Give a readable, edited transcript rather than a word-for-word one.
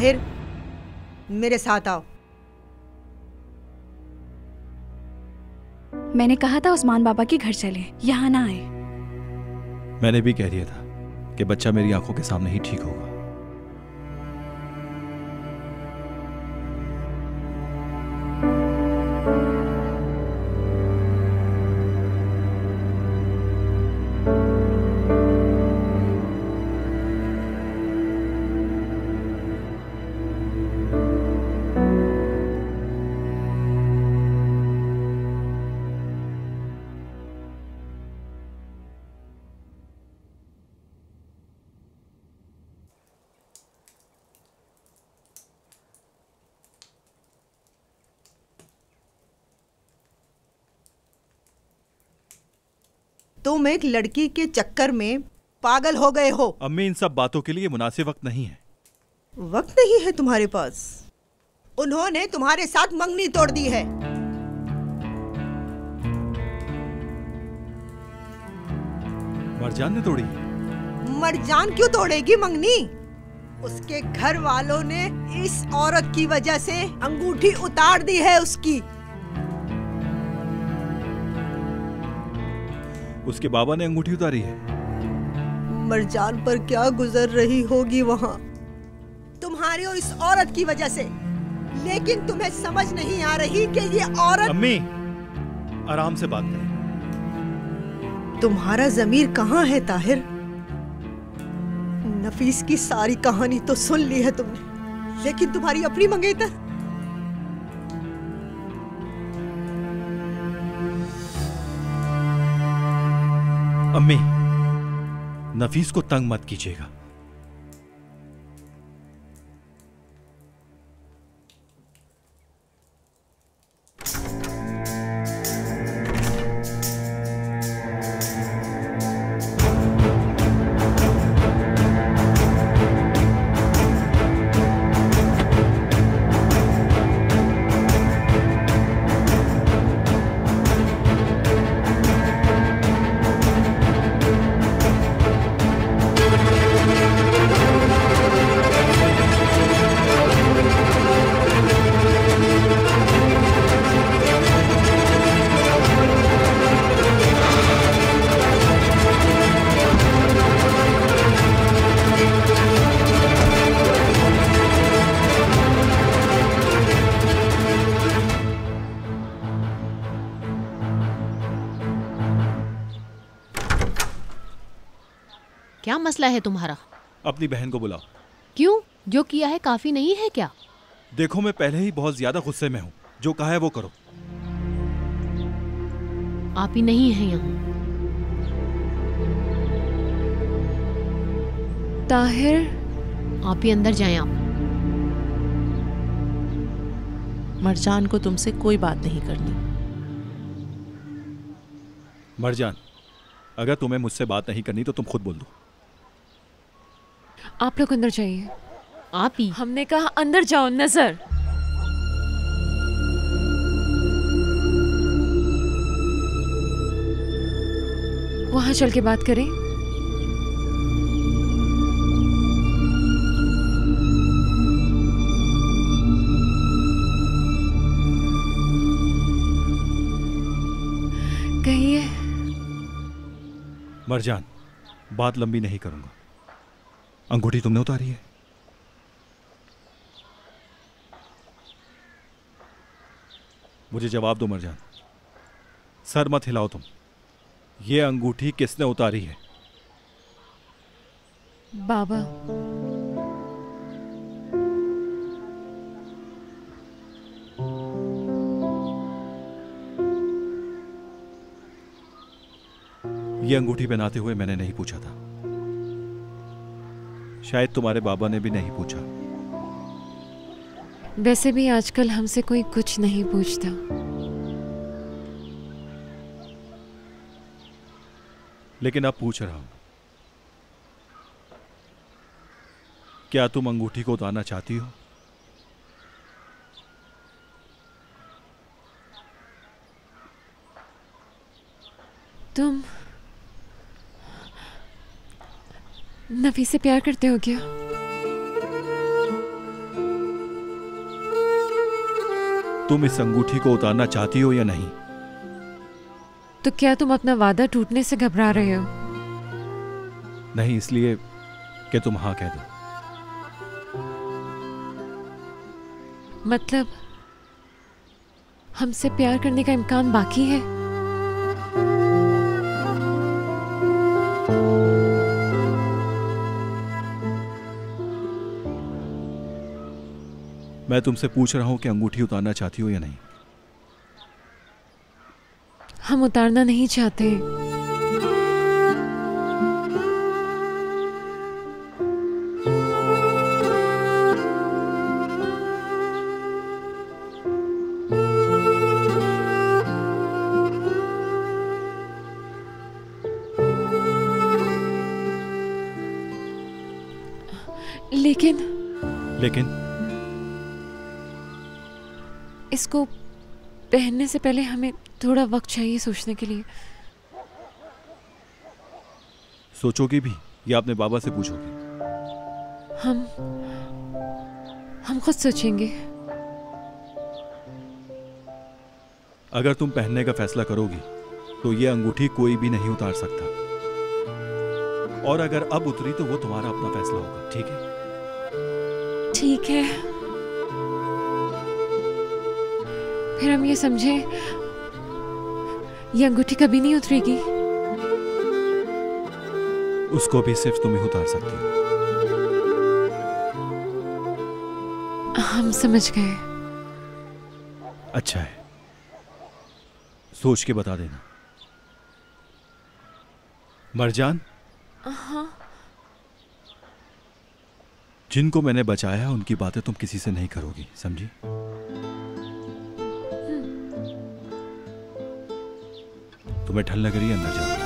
ताहिर, मेरे साथ आओ। मैंने कहा था उस्मान बाबा के घर चले, यहाँ ना आए। मैंने भी कह दिया था कि बच्चा मेरी आंखों के सामने ही ठीक होगा। तुम एक लड़की के चक्कर में पागल हो गए हो। अम्मी, इन सब बातों के लिए मुनासिब वक्त नहीं है। वक्त नहीं है तुम्हारे पास? उन्होंने तुम्हारे साथ मंगनी तोड़ दी है। मरजान ने तोड़ी? मरजान क्यों तोड़ेगी मंगनी? उसके घर वालों ने इस औरत की वजह से अंगूठी उतार दी है उसकी। उसके बाबा ने अंगूठी उतारी है? मरजान पर क्या गुजर रही होगी वहाँ तुम्हारी और इस औरत की वजह से। लेकिन तुम्हें समझ नहीं आ रही कि ये औरत। अम्मी, आराम से बात करें। तुम्हारा ज़मीर कहाँ है ताहिर? नफीस की सारी कहानी तो सुन ली है तुमने, लेकिन तुम्हारी अपनी मंगेतर। अम्मी, नफीस को तंग मत कीजिएगा। क्या मसला है तुम्हारा? अपनी बहन को बुलाओ। क्यों? जो किया है काफी नहीं है क्या? देखो, मैं पहले ही बहुत ज्यादा गुस्से में हूँ। जो कहा है वो करो। आप ही नहीं है यहाँ। ताहिर, आप ही अंदर जाएं। आप मरजान को तुमसे कोई बात नहीं करनी। मरजान, अगर तुम्हें मुझसे बात नहीं करनी तो तुम खुद बोल दो। आप लोग अंदर जाइए। आप ही। हमने कहा अंदर जाओ। नजर, वहां चल के बात करें। कहिए। मरजान, बात लंबी नहीं करूंगा। अंगूठी तुमने उतारी है? मुझे जवाब दो मरजान। सर मत हिलाओ तुम। ये अंगूठी किसने उतारी है? बाबा। ये अंगूठी पहनाते हुए मैंने नहीं पूछा था। शायद तुम्हारे बाबा ने भी नहीं पूछा। वैसे भी आजकल हमसे कोई कुछ नहीं पूछता। लेकिन अब पूछ रहा हूं, क्या तुम अंगूठी को उतारना चाहती हो? तुम नफीस से प्यार करते हो क्या? तुम इस अंगूठी को उतारना चाहती हो या नहीं? तो क्या तुम अपना वादा टूटने से घबरा रहे हो? नहीं, इसलिए कि तुम हाँ कह दो। मतलब हमसे प्यार करने का इम्कान बाकी है? मैं तुमसे पूछ रहा हूं कि अंगूठी उतारना चाहती हो या नहीं? हम उतारना नहीं चाहते। लेकिन इसको पहनने से पहले हमें थोड़ा वक्त चाहिए सोचने के लिए। सोचोगी भी या अपने बाबा से पूछोगी? हम खुद सोचेंगे। अगर तुम पहनने का फैसला करोगी तो ये अंगूठी कोई भी नहीं उतार सकता, और अगर अब उतरी तो वो तुम्हारा अपना फैसला होगा। ठीक है? ठीक है, फिर हम ये समझे ये अंगूठी कभी नहीं उतरेगी। उसको भी सिर्फ तुम ही उतार सकती हो। हम समझ गए। अच्छा है, सोच के बता देना। मरजान, हाँ। जिनको मैंने बचाया उनकी बातें तुम किसी से नहीं करोगी, समझी? तुम्हें ठंड लग रही है, अंदर जाओ।